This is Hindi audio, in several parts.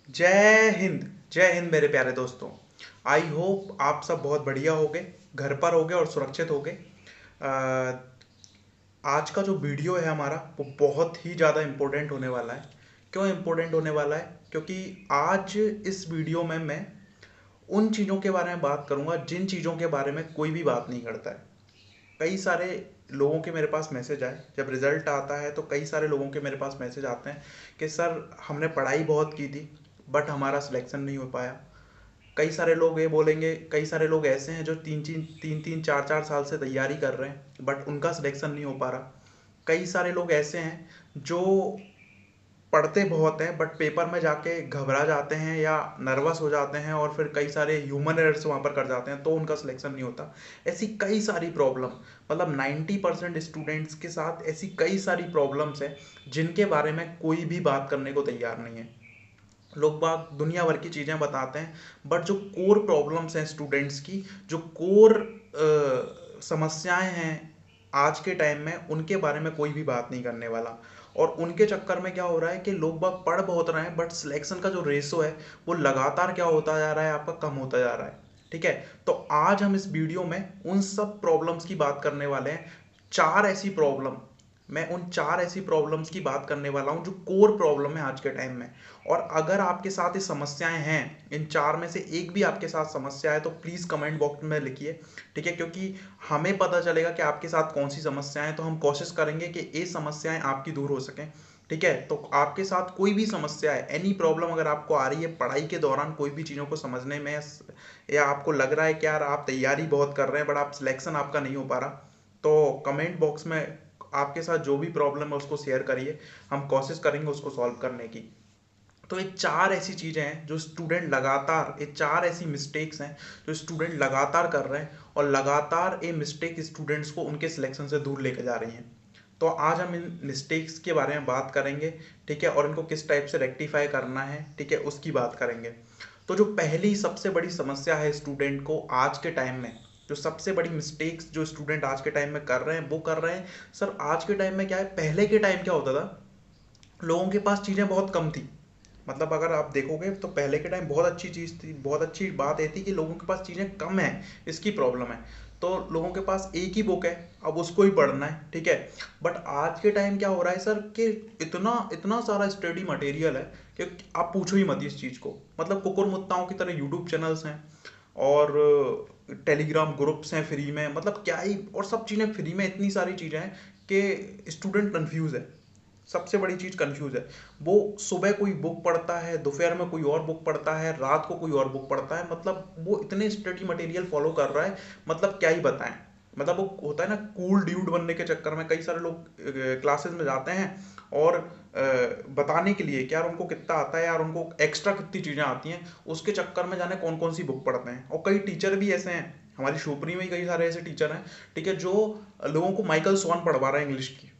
जय हिंद मेरे प्यारे दोस्तों। आई होप आप सब बहुत बढ़िया होगे, घर पर होगे और सुरक्षित होगे। आज का जो वीडियो है हमारा वो बहुत ही ज़्यादा इम्पोर्टेंट होने वाला है। क्यों इम्पोर्टेंट होने वाला है? क्योंकि आज इस वीडियो में मैं उन चीज़ों के बारे में बात करूंगा जिन चीज़ों के बारे में कोई भी बात नहीं करता है। कई सारे लोगों के मेरे पास मैसेज आए जब रिजल्ट आता है, तो कई सारे लोगों के मेरे पास मैसेज आते हैं कि सर हमने पढ़ाई बहुत की थी बट हमारा सिलेक्शन नहीं हो पाया। कई सारे लोग ये बोलेंगे, कई सारे लोग ऐसे हैं जो तीन तीन चार चार साल से तैयारी कर रहे हैं बट उनका सिलेक्शन नहीं हो पा रहा। कई सारे लोग ऐसे हैं जो पढ़ते बहुत हैं बट पेपर में जाके घबरा जाते हैं या नर्वस हो जाते हैं और फिर कई सारे ह्यूमन एरर्स वहाँ पर कर जाते हैं, तो उनका सिलेक्शन नहीं होता। ऐसी कई सारी प्रॉब्लम, मतलब 90% स्टूडेंट्स के साथ ऐसी कई सारी प्रॉब्लम्स हैं जिनके बारे में कोई भी बात करने को तैयार नहीं है। लोग बाग दुनिया भर की चीज़ें बताते हैं बट जो कोर प्रॉब्लम्स हैं स्टूडेंट्स की, जो कोर समस्याएं हैं आज के टाइम में, उनके बारे में कोई भी बात नहीं करने वाला। और उनके चक्कर में क्या हो रहा है कि लोग बाग पढ़ बहुत रहे हैं बट सिलेक्शन का जो रेशो है वो लगातार क्या होता जा रहा है, आपका कम होता जा रहा है। ठीक है, तो आज हम इस वीडियो में उन सब प्रॉब्लम्स की बात करने वाले हैं। चार ऐसी प्रॉब्लम, मैं उन चार ऐसी प्रॉब्लम्स की बात करने वाला हूं जो कोर प्रॉब्लम है आज के टाइम में। और अगर आपके साथ ये समस्याएं हैं, इन चार में से एक भी आपके साथ समस्या है, तो प्लीज़ कमेंट बॉक्स में लिखिए। ठीक है, क्योंकि हमें पता चलेगा कि आपके साथ कौन सी समस्याएं हैं, तो हम कोशिश करेंगे कि ये समस्याएं आपकी दूर हो सकें। ठीक है, तो आपके साथ कोई भी समस्या है, एनी प्रॉब्लम अगर आपको आ रही है पढ़ाई के दौरान कोई भी चीज़ों को समझने में, या आपको लग रहा है कि यार आप तैयारी बहुत कर रहे हैं बट आप सिलेक्शन आपका नहीं हो पा रहा, तो कमेंट बॉक्स में आपके साथ जो भी प्रॉब्लम है उसको शेयर करिए। हम कोशिश करेंगे उसको सॉल्व करने की। तो ये चार ऐसी चीज़ें हैं जो स्टूडेंट लगातार, ये चार ऐसी मिस्टेक्स हैं जो स्टूडेंट लगातार कर रहे हैं और लगातार ये मिस्टेक स्टूडेंट्स को उनके सिलेक्शन से दूर लेकर जा रही हैं। तो आज हम इन मिस्टेक्स के बारे में बात करेंगे। ठीक है, और इनको किस टाइप से रेक्टिफाई करना है, ठीक है, उसकी बात करेंगे। तो जो पहली सबसे बड़ी समस्या है स्टूडेंट को आज के टाइम में, जो सबसे बड़ी मिस्टेक्स जो स्टूडेंट आज के टाइम में कर रहे हैं वो कर रहे हैं। सर आज के टाइम में क्या है, पहले के टाइम क्या होता था, लोगों के पास चीज़ें बहुत कम थी। मतलब अगर आप देखोगे तो पहले के टाइम बहुत अच्छी चीज़ थी, बहुत अच्छी बात ये थी कि लोगों के पास चीज़ें कम है, इसकी प्रॉब्लम है। तो लोगों के पास एक ही बुक है, अब उसको ही पढ़ना है। ठीक है, बट आज के टाइम क्या हो रहा है सर कि इतना इतना सारा स्टडी मटेरियल है कि आप पूछो ही मत इस चीज़ को। मतलब कुकुरमुत्ताओं की तरह यूट्यूब चैनल्स हैं और टेलीग्राम ग्रुप्स हैं फ्री में, मतलब क्या ही, और सब चीज़ें फ्री में, इतनी सारी चीज़ें हैं कि स्टूडेंट कंफ्यूज है। सबसे बड़ी चीज़ कंफ्यूज है। वो सुबह कोई बुक पढ़ता है, दोपहर में कोई और बुक पढ़ता है, रात को कोई और बुक पढ़ता है, मतलब वो इतने स्टडी मटेरियल फॉलो कर रहा है, मतलब क्या ही बताएं। मतलब वो होता है ना, कूल ड्यूड बनने के चक्कर में कई सारे लोग क्लासेस में जाते हैं और बताने के लिए कि यार उनको कितना आता है, यार उनको एक्स्ट्रा कितनी चीज़ें आती हैं, उसके चक्कर में जाने कौन कौन सी बुक पढ़ते हैं। और कई टीचर भी ऐसे हैं, हमारी शिवपुरी में ही कई सारे ऐसे टीचर हैं, ठीक है, जो लोगों को माइकल स्वॉन पढ़वा रहे हैं इंग्लिश की।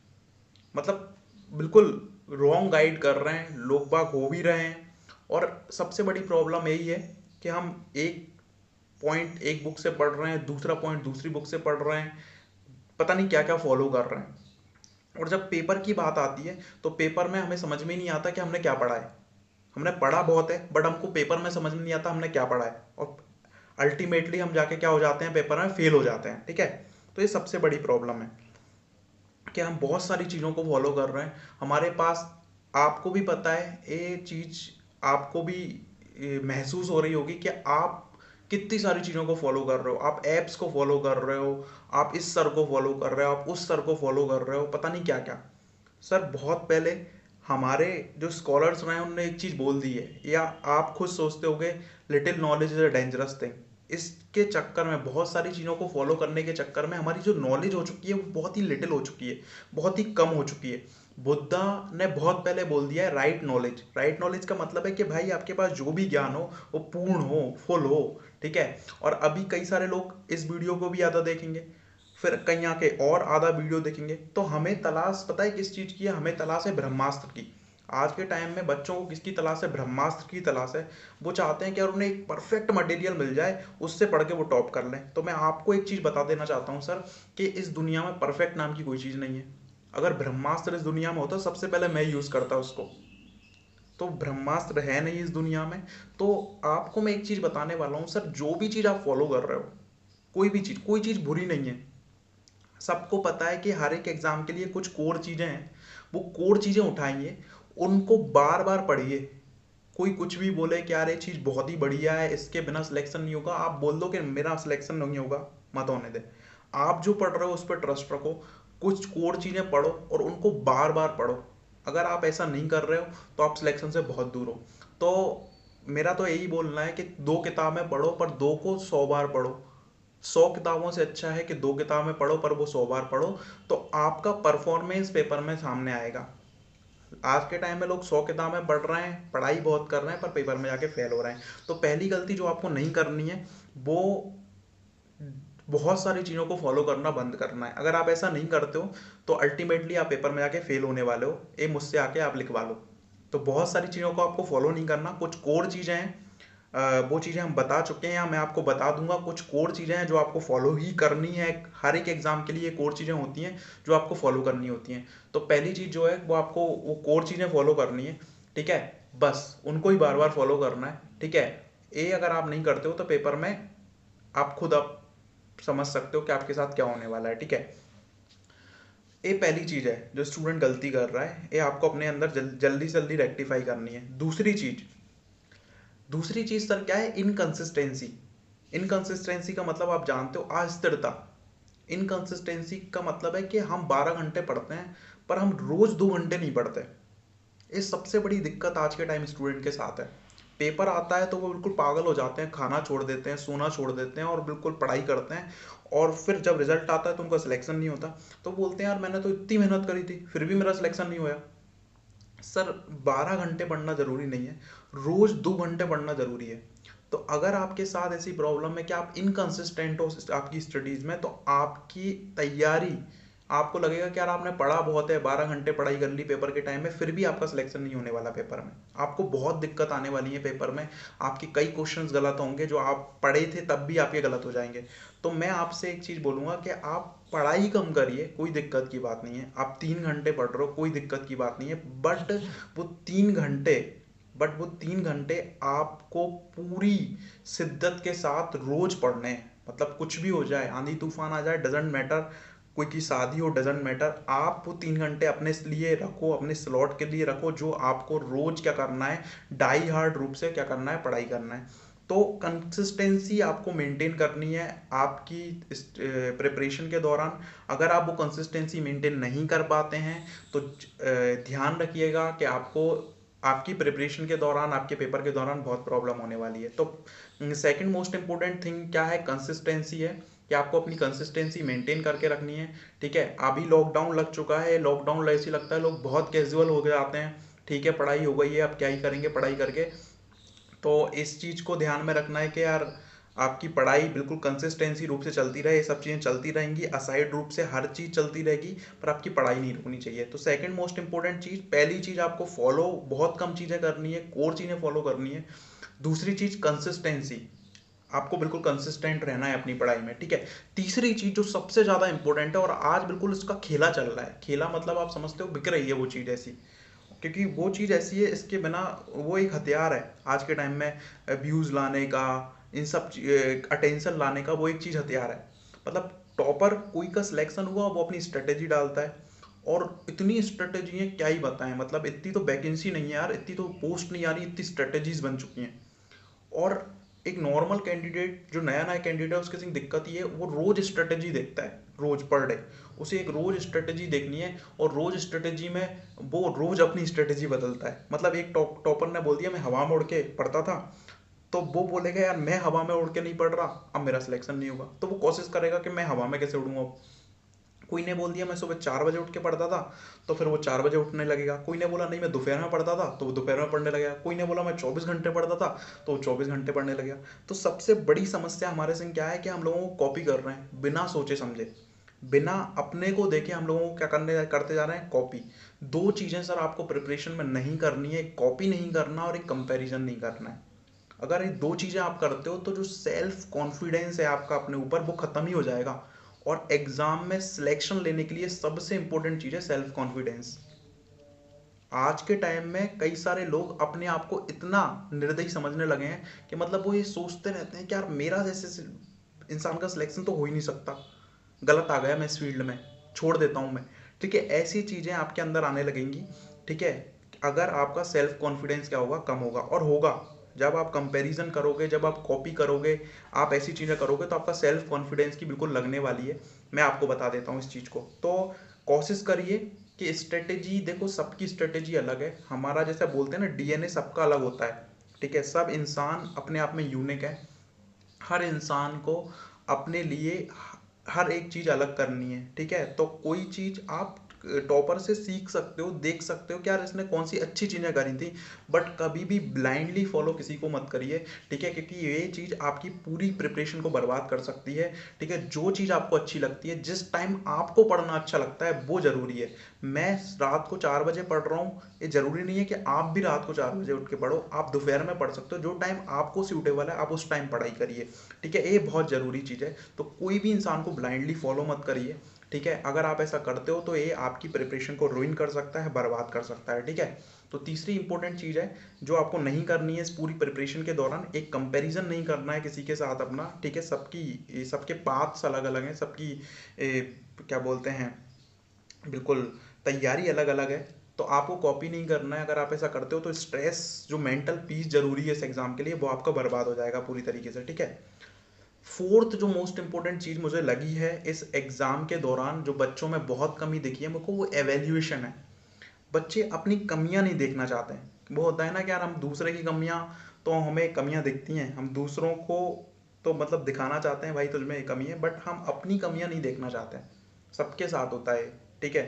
मतलब बिल्कुल रॉन्ग गाइड कर रहे हैं, लोग बाग हो भी रहे हैं। और सबसे बड़ी प्रॉब्लम यही है कि हम एक पॉइंट एक बुक से पढ़ रहे हैं, दूसरा पॉइंट दूसरी बुक से पढ़ रहे हैं, पता नहीं क्या क्या फॉलो कर रहे हैं। और जब पेपर की बात आती है तो पेपर में हमें समझ में नहीं आता कि हमने क्या पढ़ा है। हमने पढ़ा बहुत है बट हमको पेपर में समझ में नहीं आता हमने क्या पढ़ा है, और अल्टीमेटली हम जाके क्या हो जाते हैं, पेपर में फेल हो जाते हैं। ठीक है, तो ये सबसे बड़ी प्रॉब्लम है कि हम बहुत सारी चीज़ों को फॉलो कर रहे हैं हमारे पास। आपको भी पता है ये चीज़, आपको भी महसूस हो रही होगी कि आप कितनी सारी चीज़ों को फॉलो कर रहे हो, आप एप्स को फॉलो कर रहे हो, आप इस सर को फॉलो कर रहे हो, आप उस सर को फॉलो कर रहे हो, पता नहीं क्या क्या। सर बहुत पहले हमारे जो स्कॉलर्स रहे हैं उन्होंने एक चीज़ बोल दी है, या आप खुद सोचते होगे, little knowledge is a dangerous thing. इसके चक्कर में, बहुत सारी चीज़ों को फॉलो करने के चक्कर में हमारी जो नॉलेज हो चुकी है वो बहुत ही लिटिल हो चुकी है, बहुत ही कम हो चुकी है। बुद्धा ने बहुत पहले बोल दिया है राइट नॉलेज। राइट नॉलेज का मतलब है कि भाई आपके पास जो भी ज्ञान हो वो पूर्ण हो, फुल हो। ठीक है, और अभी कई सारे लोग इस वीडियो को भी आधा देखेंगे, फिर कहीं आके और आधा वीडियो देखेंगे, तो हमें तलाश पता है किस चीज़ की है, हमें तलाश है ब्रह्मास्त्र की। आज के टाइम में बच्चों को किसकी तलाश है, ब्रह्मास्त्र की तलाश है। वो चाहते हैं कि यार उन्हें एक परफेक्ट मटेरियल मिल जाए, उससे पढ़ के वो टॉप कर लें। तो मैं आपको एक चीज़ बता देना चाहता हूँ सर, कि इस दुनिया में परफेक्ट नाम की कोई चीज़ नहीं है। अगर ब्रह्मास्त्र इस दुनिया में होता सबसे पहले मैं यूज़ करता उसको। तो ब्रह्मास्त्र है नहीं इस दुनिया में। तो आपको मैं एक चीज़ बताने वाला हूँ सर, जो भी चीज़ आप फॉलो कर रहे हो, कोई चीज़ बुरी नहीं है। सबको पता है कि हर एक एग्जाम के लिए कुछ कोर चीज़ें हैं, वो कोर चीज़ें उठाइए, उनको बार बार पढ़िए। कोई कुछ भी बोले कि यार ये चीज़ बहुत ही बढ़िया है, इसके बिना सिलेक्शन नहीं होगा, आप बोल दो कि मेरा सिलेक्शन नहीं होगा, मत होने दे। आप जो पढ़ रहे हो उस पर ट्रस्ट रखो, कुछ कोर चीज़ें पढ़ो और उनको बार बार पढ़ो। अगर आप ऐसा नहीं कर रहे हो तो आप सिलेक्शन से बहुत दूर हो। तो मेरा तो यही बोलना है कि 2 किताबें पढ़ो, पर 2 को 100 बार पढ़ो। 100 किताबों से अच्छा है कि 2 किताबें पढ़ो पर वो 100 बार पढ़ो, तो आपका परफॉर्मेंस पेपर में सामने आएगा। आज के टाइम में लोग 100 किताबें पढ़ रहे हैं, पढ़ाई बहुत कर रहे हैं, पर पेपर में जाके फेल हो रहे हैं। तो पहली गलती जो आपको नहीं करनी है, वो बहुत सारी चीज़ों को फॉलो करना बंद करना है। अगर आप ऐसा नहीं करते हो तो अल्टीमेटली आप पेपर में जाके फेल होने वाले हो, ये मुझसे आके आप लिखवा लो। तो बहुत सारी चीज़ों को आपको फॉलो नहीं करना, कुछ कोर चीज़ें हैं, वो चीज़ें हम बता चुके हैं या मैं आपको बता दूंगा। कुछ कोर चीज़ें हैं जो आपको फॉलो ही करनी है, हर एक एग्जाम के लिए कोर चीज़ें होती हैं जो आपको फॉलो करनी होती हैं। तो पहली चीज़ जो है वो आपको वो कोर चीज़ें फॉलो करनी है, ठीक है। बस उनको ही बार बार फॉलो करना है, ठीक है। ये अगर आप नहीं करते हो तो पेपर में आप समझ सकते हो कि आपके साथ क्या होने वाला है, ठीक है। ये पहली चीज़ है जो स्टूडेंट गलती कर रहा है, ये आपको अपने अंदर जल्दी से जल्दी रेक्टिफाई करनी है। दूसरी चीज सर क्या है, इनकंसिस्टेंसी। इनकंसिस्टेंसी का मतलब आप जानते हो, अस्थिरता। इनकंसिस्टेंसी का मतलब है कि हम 12 घंटे पढ़ते हैं पर हम रोज 2 घंटे नहीं पढ़ते। ये सबसे बड़ी दिक्कत आज के टाइम स्टूडेंट के साथ है। पेपर आता है तो वो बिल्कुल पागल हो जाते हैं, खाना छोड़ देते हैं, सोना छोड़ देते हैं और बिल्कुल पढ़ाई करते हैं। और फिर जब रिजल्ट आता है तो उनका सिलेक्शन नहीं होता, तो बोलते हैं यार मैंने तो इतनी मेहनत करी थी फिर भी मेरा सिलेक्शन नहीं हुआ। सर 12 घंटे पढ़ना जरूरी नहीं है, रोज 2 घंटे पढ़ना जरूरी है। तो अगर आपके साथ ऐसी प्रॉब्लम है कि आप इनकंसिस्टेंट हो आपकी स्टडीज में, तो आपकी तैयारी, आपको लगेगा कि यार आपने पढ़ा बहुत है, 12 घंटे पढ़ाई कर ली पेपर के टाइम में, फिर भी आपका सिलेक्शन नहीं होने वाला पेपर में। आपको बहुत दिक्कत आने वाली है पेपर में, आपके कई क्वेश्चंस गलत होंगे, जो आप पढ़े थे तब भी आपके गलत हो जाएंगे। तो मैं आपसे एक चीज बोलूंगा कि आप पढ़ाई कम करिए, कोई दिक्कत की बात नहीं है। आप 3 घंटे पढ़ रहे हो, कोई दिक्कत की बात नहीं है, वो 3 घंटे बट वो 3 घंटे आपको पूरी शिद्दत के साथ रोज पढ़ने हैं। मतलब कुछ भी हो जाए, आंधी तूफान आ जाए, डजेंट मैटर, कोई की शादी हो, डजेंट मैटर, आप वो 3 घंटे अपने लिए रखो, अपने स्लॉट के लिए रखो, जो आपको रोज क्या करना है, डाई हार्ड रूप से क्या करना है, पढ़ाई करना है। तो कंसिस्टेंसी आपको मेंटेन करनी है आपकी प्रिपरेशन के दौरान। अगर आप वो कंसिस्टेंसी मेंटेन नहीं कर पाते हैं तो ध्यान रखिएगा कि आपको आपकी प्रिपरेशन के दौरान, आपके पेपर के दौरान बहुत प्रॉब्लम होने वाली है। तो सेकंड मोस्ट इंपॉर्टेंट थिंग क्या है, कंसिस्टेंसी है, कि आपको अपनी कंसिस्टेंसी मेंटेन करके रखनी है, ठीक है। अभी लॉकडाउन लग चुका है, लॉकडाउन ऐसे लगता है लोग बहुत कैजुअल हो जाते हैं, ठीक है पढ़ाई हो गई है अब क्या ही करेंगे पढ़ाई करके। तो इस चीज़ को ध्यान में रखना है कि यार आपकी पढ़ाई बिल्कुल कंसिस्टेंसी रूप से चलती रहे, ये सब चीज़ें चलती रहेंगी, असाइड रूप से हर चीज़ चलती रहेगी, पर आपकी पढ़ाई नहीं रुकनी चाहिए। तो सेकंड मोस्ट इंपॉर्टेंट चीज़, पहली चीज़ आपको फॉलो बहुत कम चीज़ें करनी है, कोर चीज़ें फॉलो करनी है। दूसरी चीज़ कंसिस्टेंसी, आपको बिल्कुल कंसिस्टेंट रहना है अपनी पढ़ाई में, ठीक है। तीसरी चीज़ जो सबसे ज़्यादा इंपॉर्टेंट है और आज बिल्कुल इसका खेला चल रहा है, खेला मतलब आप समझते हो, बिक रही है वो चीज़ ऐसी, क्योंकि वो चीज़ ऐसी है, इसके बिना वो एक हथियार है आज के टाइम में, व्यूज़ लाने का, इन सब अटेंशन लाने का, वो एक चीज़ हथियार है। मतलब टॉपर कोई का सिलेक्शन हुआ, वो अपनी स्ट्रेटेजी डालता है, और इतनी स्ट्रेटेजी है क्या ही बताएं, मतलब इतनी तो वैकेंसी नहीं है यार, इतनी तो पोस्ट नहीं आ रही, इतनी स्ट्रेटेजीज बन चुकी हैं। और एक नॉर्मल कैंडिडेट, जो नया नया कैंडिडेट है, उसके सिंह दिक्कत ये है, वो रोज स्ट्रेटेजी देखता है, रोज पर डे उसे एक रोज स्ट्रेटेजी देखनी है, और रोज स्ट्रेटेजी में वो रोज अपनी स्ट्रेटेजी बदलता है। मतलब एक टॉपर ने बोल दिया मैं हवा में उड़ के पढ़ता था, तो वो बोलेगा यार मैं हवा में उड़ के नहीं पढ़ रहा, अब मेरा सिलेक्शन नहीं होगा, तो वो कोशिश करेगा कि मैं हवा में कैसे उड़ूंगा। कोई ने बोल दिया मैं सुबह 4 बजे उठ के पढ़ता था, तो फिर वो 4 बजे उठने लगेगा। कोई ने बोला नहीं मैं दोपहर में पढ़ता था, तो वो दोपहर में पढ़ने लगेगा। कोई ने बोला मैं 24 घंटे पढ़ता था, तो वो 24 घंटे पढ़ने लगेगा। तो सबसे बड़ी समस्या हमारे संग क्या है कि हम लोगों को कॉपी कर रहे हैं बिना सोचे समझे, बिना अपने को देखे हम लोगों को क्या करते जा रहे हैं, कॉपी। दो चीजें सर आपको प्रिपरेशन में नहीं करनी है, कॉपी नहीं करना और एक कंपैरिजन नहीं करना है। अगर ये दो चीजें आप करते हो तो जो सेल्फ कॉन्फिडेंस है आपका अपने ऊपर, वो खत्म ही हो जाएगा। और एग्जाम में सिलेक्शन लेने के लिए सबसे इंपॉर्टेंट चीज है सेल्फ कॉन्फिडेंस। आज के टाइम में कई सारे लोग अपने आप को इतना निर्दयी समझने लगे हैं कि मतलब वो ये सोचते रहते हैं कि यार मेरा जैसे इंसान का सिलेक्शन तो हो ही नहीं सकता, गलत आ गया मैं इस फील्ड में, छोड़ देता हूँ मैं। ठीक है, ऐसी चीज़ें आपके अंदर आने लगेंगी। ठीक है, अगर आपका सेल्फ कॉन्फिडेंस क्या होगा, कम होगा। और होगा जब आप कंपैरिजन करोगे, जब आप कॉपी करोगे, आप ऐसी चीज़ें करोगे तो आपका सेल्फ कॉन्फिडेंस की बिल्कुल लगने वाली है। मैं आपको बता देता हूँ इस चीज़ को। तो कोशिश करिए कि स्ट्रेटेजी, देखो सबकी स्ट्रेटेजी अलग है। हमारा जैसे बोलते हैं ना, डीएनए सबका अलग होता है। ठीक है, सब इंसान अपने आप में यूनिक है। हर इंसान को अपने लिए हर एक चीज़ अलग करनी है। ठीक है, तो कोई चीज़ आप टॉपर से सीख सकते हो, देख सकते हो कि यार इसने कौन सी अच्छी चीज़ें करी थी, बट कभी भी ब्लाइंडली फॉलो किसी को मत करिए। ठीक है, क्योंकि ये चीज़ आपकी पूरी प्रिपरेशन को बर्बाद कर सकती है। ठीक है, जो चीज़ आपको अच्छी लगती है, जिस टाइम आपको पढ़ना अच्छा लगता है, वो ज़रूरी है। मैं रात को 4 बजे पढ़ रहा हूँ, ये ज़रूरी नहीं है कि आप भी रात को 4 बजे उठ के पढ़ो। आप दोपहर में पढ़ सकते हो, जो टाइम आपको सूटेबल है आप उस टाइम पढ़ाई करिए। ठीक है, ये बहुत ज़रूरी चीज़ है। तो कोई भी इंसान को ब्लाइंडली फॉलो मत करिए। ठीक है, अगर आप ऐसा करते हो तो ये आपकी प्रिपरेशन को रुइन कर सकता है, बर्बाद कर सकता है। ठीक है, तो तीसरी इंपॉर्टेंट चीज़ है जो आपको नहीं करनी है इस पूरी प्रिपरेशन के दौरान, एक कंपैरिजन नहीं करना है किसी के साथ अपना। ठीक है, सबके पाथ्स अलग अलग हैं, सबकी क्या बोलते हैं, बिल्कुल तैयारी अलग अलग है। तो आपको कॉपी नहीं करना है। अगर आप ऐसा करते हो तो स्ट्रेस, जो मेंटल पीस जरूरी है इस एग्जाम के लिए, वो आपका बर्बाद हो जाएगा पूरी तरीके से। ठीक है, फोर्थ जो मोस्ट इंपॉर्टेंट चीज़ मुझे लगी है इस एग्ज़ाम के दौरान, जो बच्चों में बहुत कमी दिखी है मेरे को, वो एवेल्यूएशन है। बच्चे अपनी कमियां नहीं देखना चाहते हैं। वो होता है ना कि यार हम दूसरे की कमियां, तो हमें कमियां दिखती हैं, हम दूसरों को तो मतलब दिखाना चाहते हैं भाई तुझ में ये कमी है, बट हम अपनी कमियां नहीं देखना चाहते हैं। सबके साथ होता है। ठीक है,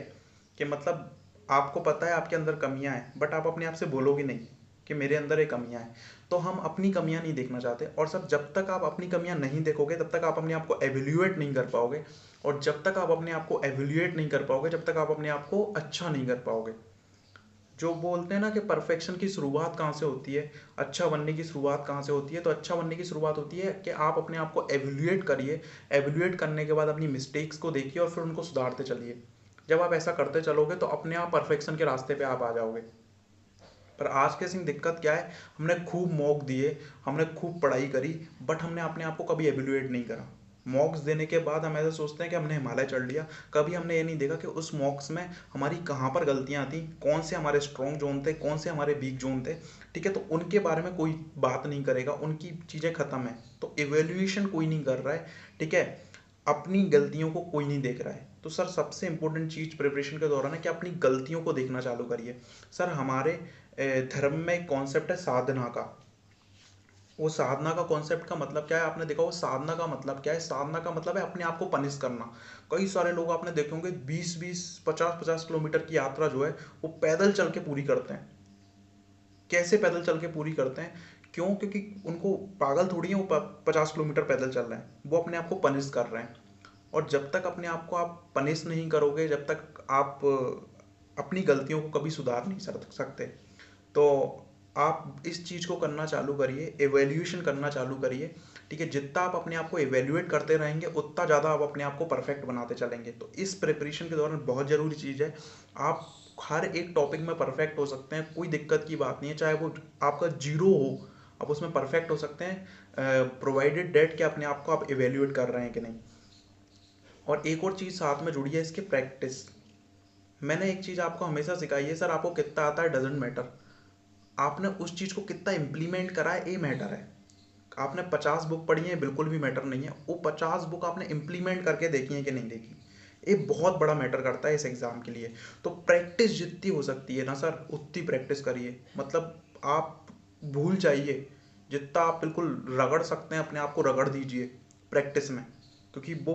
कि मतलब आपको पता है आपके अंदर कमियां हैं, बट आप अपने आप से बोलोगे नहीं कि मेरे अंदर ये कमियां हैं। तो हम अपनी कमियां नहीं देखना चाहते। और सब, जब तक आप अपनी कमियां नहीं देखोगे तब तक आप अपने आप को एवेल्यूएट नहीं कर पाओगे। और जब तक आप अपने आप को एवेल्यूएट नहीं कर पाओगे, जब तक आप अपने आप को अच्छा नहीं कर पाओगे। जो बोलते हैं ना कि परफेक्शन की शुरुआत कहाँ से होती है, अच्छा बनने की शुरुआत कहाँ से होती है, तो अच्छा बनने की शुरुआत होती है कि आप अपने आप को एवेल्यूएट करिए। एवेल्यूएट करने के बाद अपनी मिस्टेक्स को देखिए और फिर उनको सुधारते चलिए। जब आप ऐसा करते चलोगे तो अपने आप परफेक्शन के रास्ते पे आप आ जाओगे। पर आज के सिंह दिक्कत क्या है, हमने खूब मॉक दिए, हमने खूब पढ़ाई करी, बट हमने अपने आप को कभी एवेल्यूएट नहीं करा। मॉक्स देने के बाद हम ऐसा सोचते हैं कि हमने हिमालय चढ़ लिया। कभी हमने ये नहीं देखा कि उस मॉक्स में हमारी कहाँ पर गलतियाँ थी, कौन से हमारे स्ट्रॉन्ग जोन थे, कौन से हमारे वीक जोन थे। ठीक है, तो उनके बारे में कोई बात नहीं करेगा, उनकी चीज़ें खत्म है। तो एवेल्यूएशन कोई नहीं कर रहा है। ठीक है, अपनी गलतियों को कोई नहीं देख रहा है। तो सर सबसे इंपॉर्टेंट चीज़ प्रिपरेशन के दौरान है कि अपनी गलतियों को देखना चालू करिए। सर हमारे धर्म में एक कॉन्सेप्ट है साधना का। वो साधना का कॉन्सेप्ट का मतलब क्या है, आपने देखा वो साधना का मतलब क्या है? साधना का मतलब है अपने आप को पनिश करना। कई सारे लोग आपने देखे होंगे 20-20, 50-50 किलोमीटर की यात्रा जो है वो पैदल चल के पूरी करते हैं। कैसे पैदल चल के पूरी करते हैं? क्यों? क्योंकि उनको पागल थोड़ी है वो 50 किलोमीटर पैदल चल रहे हैं, वो अपने आप को पनिश कर रहे हैं। और जब तक अपने आप को आप पनिश नहीं करोगे, जब तक आप अपनी गलतियों को कभी सुधार नहीं सकते। तो आप इस चीज़ को करना चालू करिए, एवेल्यूएशन करना चालू करिए। ठीक है, जितना आप अपने आप को एवेल्यूएट करते रहेंगे उतना ज़्यादा आप अपने आप को परफेक्ट बनाते चलेंगे। तो इस प्रिपरेशन के दौरान बहुत ज़रूरी चीज़ है, आप हर एक टॉपिक में परफेक्ट हो सकते हैं, कोई दिक्कत की बात नहीं है। चाहे वो आपका जीरो हो, आप उसमें परफेक्ट हो सकते हैं, प्रोवाइडेड डेट कि अपने आप को आप एवेल्यूएट कर रहे हैं कि नहीं। और एक और चीज़ साथ में जुड़ी है इसकी, प्रैक्टिस। मैंने एक चीज़ आपको हमेशा सिखाई है, सर आपको कितना आता है डजेंट मैटर, आपने उस चीज़ को कितना इम्प्लीमेंट करा है ये मैटर है। आपने 50 बुक पढ़ी है बिल्कुल भी मैटर नहीं है, वो 50 बुक आपने इम्प्लीमेंट करके देखी है कि नहीं देखी, ये बहुत बड़ा मैटर करता है इस एग्ज़ाम के लिए। तो प्रैक्टिस जितनी हो सकती है ना सर, उतनी प्रैक्टिस करिए। मतलब आप भूल जाइए, जितना आप बिल्कुल रगड़ सकते हैं अपने आप को रगड़ दीजिए प्रैक्टिस में। क्योंकि वो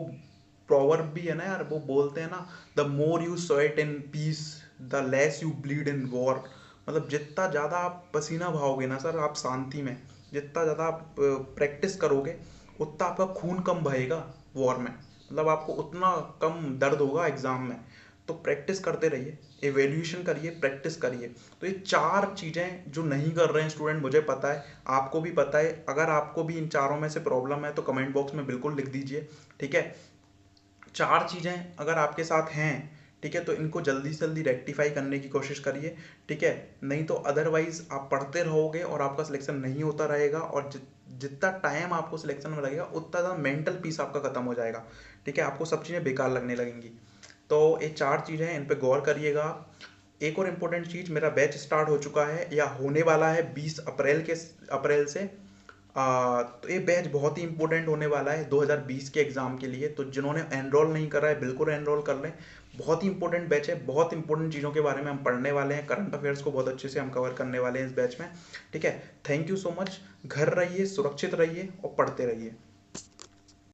प्रोवर्ब भी है ना यार, वो बोलते हैं ना, the more you sweat in peace the less you bleed in war. मतलब जितना ज़्यादा आप पसीना बहाओगे ना सर आप शांति में, जितना ज़्यादा आप प्रैक्टिस करोगे, उतना आपका खून कम बहेगा वॉर में। मतलब आपको उतना कम दर्द होगा एग्ज़ाम में। तो प्रैक्टिस करते रहिए, एवेल्यूएशन करिए, प्रैक्टिस करिए। तो ये 4 चीज़ें जो नहीं कर रहे हैं स्टूडेंट, मुझे पता है, आपको भी पता है। अगर आपको भी इन चारों में से प्रॉब्लम है तो कमेंट बॉक्स में बिल्कुल लिख दीजिए। ठीक है, 4 चीज़ें अगर आपके साथ हैं, ठीक है, तो इनको जल्दी से जल्दी रेक्टिफाई करने की कोशिश करिए, ठीक है, नहीं तो अदरवाइज आप पढ़ते रहोगे और आपका सिलेक्शन नहीं होता रहेगा, और जितना टाइम आपको सिलेक्शन में लगेगा उतना ज़्यादा मेंटल पीस आपका खत्म हो जाएगा, ठीक है, आपको सब चीज़ें बेकार लगने लगेंगी। तो ये 4 चीज़ें हैं, इन पे गौर करिएगा। एक और इम्पोर्टेंट चीज़, मेरा बैच स्टार्ट हो चुका है या होने वाला है 20 अप्रैल से। तो ये बैच बहुत ही इंपॉर्टेंट होने वाला है 2020 के एग्ज़ाम के लिए, तो जिन्होंने एनरोल नहीं करा है बिल्कुल एनरोल कर लें। बहुत ही इंपॉर्टेंट बैच है, बहुत इंपॉर्टेंट चीज़ों के बारे में हम पढ़ने वाले हैं, करंट अफेयर्स को बहुत अच्छे से हम कवर करने वाले हैं इस बैच में, ठीक है। Thank you so much. घर रहिए, सुरक्षित रहिए और पढ़ते रहिए।